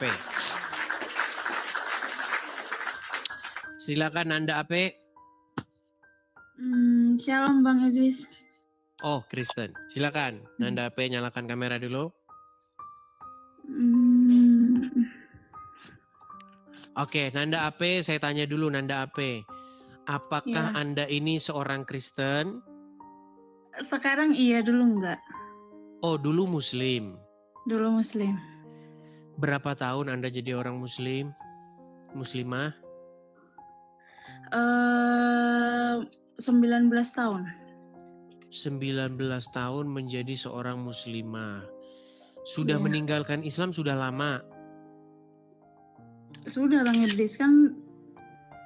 P. Silakan Nanda AP. Shalom Bang Idris. Oh, Kristen. Silakan Nanda AP, nyalakan kamera dulu. Oke, Nanda AP, saya tanya dulu Nanda AP. Apakah Anda ini seorang Kristen? Sekarang iya, dulu enggak. Oh, dulu Muslim. Dulu Muslim. Berapa tahun Anda jadi orang Muslim? Muslimah? 19 tahun. 19 tahun menjadi seorang muslimah. Sudah meninggalkan Islam sudah lama? Sudah Bang Idris, kan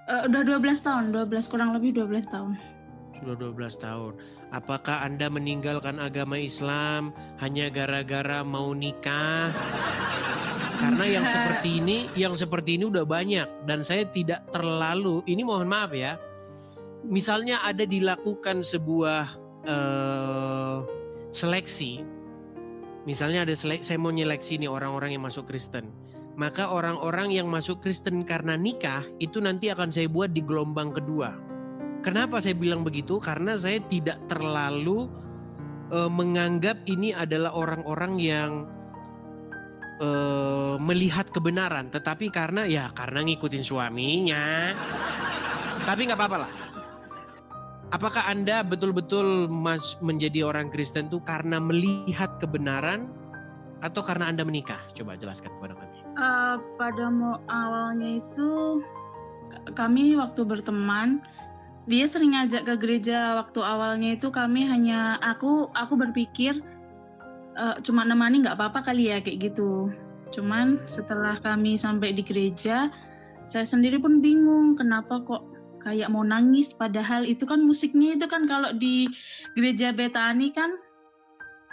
udah 12 tahun, kurang lebih 12 tahun. Sudah 12 tahun. Apakah Anda meninggalkan agama Islam hanya gara-gara mau nikah? Karena yang seperti ini udah banyak dan saya tidak terlalu, ini mohon maaf ya. Misalnya ada dilakukan sebuah seleksi, misalnya ada saya mau nyeleksi nih orang-orang yang masuk Kristen, maka orang-orang yang masuk Kristen karena nikah itu nanti akan saya buat di gelombang kedua. Kenapa saya bilang begitu? Karena saya tidak terlalu menganggap ini adalah orang-orang yang melihat kebenaran, tetapi karena ngikutin suaminya. Tapi nggak apa-apa lah. Apakah Anda betul-betul menjadi orang Kristen itu karena melihat kebenaran atau karena Anda menikah? Coba jelaskan kepada kami. Pada awalnya itu kami waktu berteman, dia sering ngajak ke gereja. Waktu awalnya itu kami hanya aku berpikir cuma nemani nggak apa-apa kali ya kayak gitu. Cuman setelah kami sampai di gereja, saya sendiri pun bingung kenapa kok kayak mau nangis, padahal itu kan musiknya itu kan kalau di gereja Betani kan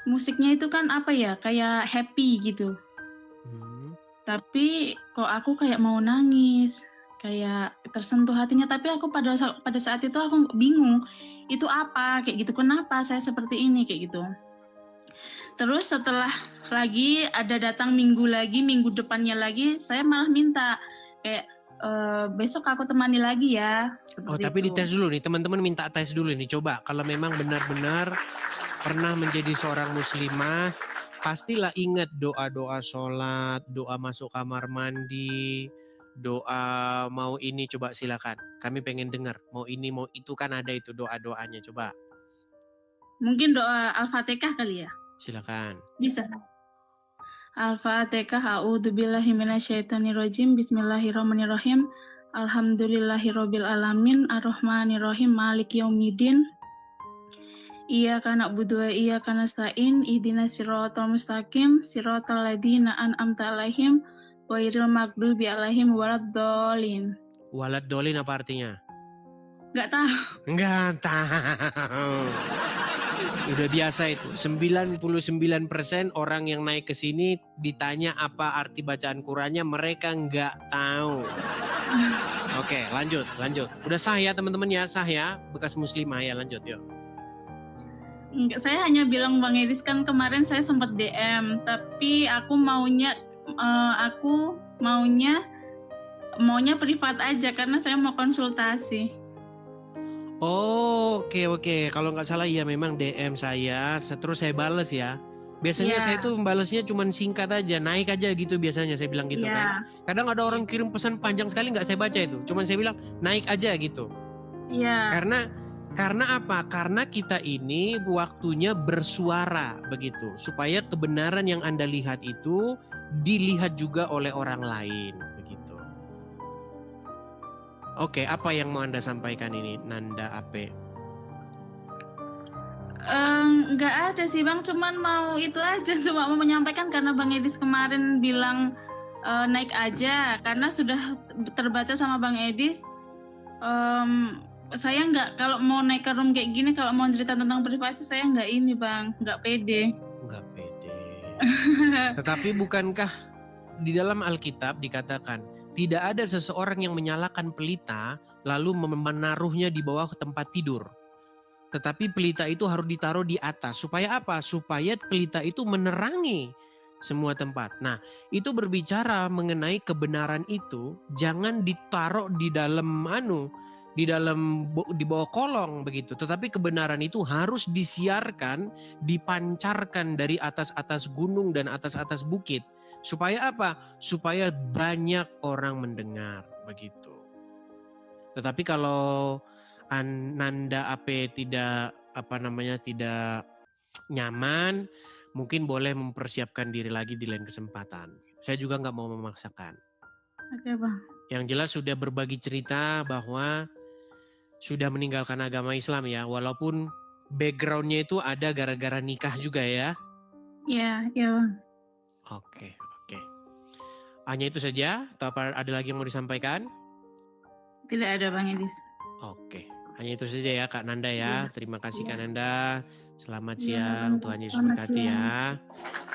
musiknya itu kan apa ya, kayak happy gitu. Tapi kok aku kayak mau nangis, kayak tersentuh hatinya, tapi aku pada saat itu aku bingung itu apa, kayak gitu, kenapa saya seperti ini kayak gitu. Terus setelah lagi ada datang minggu depannya lagi, saya malah minta kayak besok aku temani lagi ya. Tapi dites dulu nih, teman-teman minta tes dulu nih. Coba kalau memang benar-benar pernah menjadi seorang muslimah, pastilah ingat doa-doa sholat, doa masuk kamar mandi, doa mau ini, coba silakan. Kami pengen dengar, mau ini mau itu kan ada itu doa-doanya, coba. Mungkin doa Al-Fatihah kali ya? Silakan. Bisa. Al-Fatihah, a'udzubillahi minasyaitonirrajim, bismillahirrahmanirrahim, alhamdulillahirabbil alamin, arrahmanirrahim, maliki yaumiddin, iyyaka na'budu wa iyyaka nasta'in, ihdinas siratal mustaqim, siratal ladzina an'amta 'alaihim ghairil maghdubi 'alaihim waladdallin. Waladdallin apa artinya? Nggak tahu. Udah biasa itu. 99% orang yang naik ke sini ditanya apa arti bacaan Qurannya, mereka nggak tahu. Oke, lanjut. Udah sah ya teman-teman ya, sah ya, bekas muslimah ya, lanjut yuk. Enggak, saya hanya bilang Bang Edis, kan kemarin saya sempat DM, tapi aku maunya privat aja karena saya mau konsultasi. Oh, oke. Kalau nggak salah ya memang DM saya, terus saya bales ya. Biasanya saya tuh membalesnya cuma singkat aja, naik aja gitu biasanya saya bilang gitu kan. Kadang ada orang kirim pesan panjang sekali nggak saya baca itu, cuman saya bilang naik aja gitu. Iya. Karena apa? Karena kita ini waktunya bersuara begitu, supaya kebenaran yang Anda lihat itu dilihat juga oleh orang lain begitu. Oke, apa yang mau Anda sampaikan ini, Nanda AP? Nggak ada sih Bang, cuman mau itu aja, cuma mau menyampaikan karena Bang Edis kemarin bilang naik aja, karena sudah terbaca sama Bang Edis. Saya nggak, kalau mau naik ke room kayak gini, kalau mau cerita tentang privasi, saya nggak ini Bang, nggak pede. Tetapi bukankah di dalam Alkitab dikatakan tidak ada seseorang yang menyalakan pelita lalu menaruhnya di bawah tempat tidur. Tetapi pelita itu harus ditaruh di atas. Supaya apa? Supaya pelita itu menerangi semua tempat. Nah, itu berbicara mengenai kebenaran itu jangan ditaruh di dalam di bawah kolong begitu. Tetapi kebenaran itu harus disiarkan, dipancarkan dari atas-atas gunung dan atas-atas bukit. Supaya apa? Supaya banyak orang mendengar begitu. Tetapi kalau Nanda AP tidak tidak nyaman, mungkin boleh mempersiapkan diri lagi di lain kesempatan. Saya juga nggak mau memaksakan. Oke Bang. Yang jelas sudah berbagi cerita bahwa sudah meninggalkan agama Islam ya, walaupun backgroundnya itu ada gara-gara nikah juga ya. Iya, iya Bang. Oke. Hanya itu saja, atau ada lagi yang mau disampaikan? Tidak ada Bang Edis. Oke, hanya itu saja ya Kak Nanda ya. Iya. Terima kasih Iya. Kak Nanda. Selamat Iya, siang, Bang. Tuhan Yesus Selamat berkati siang. ya.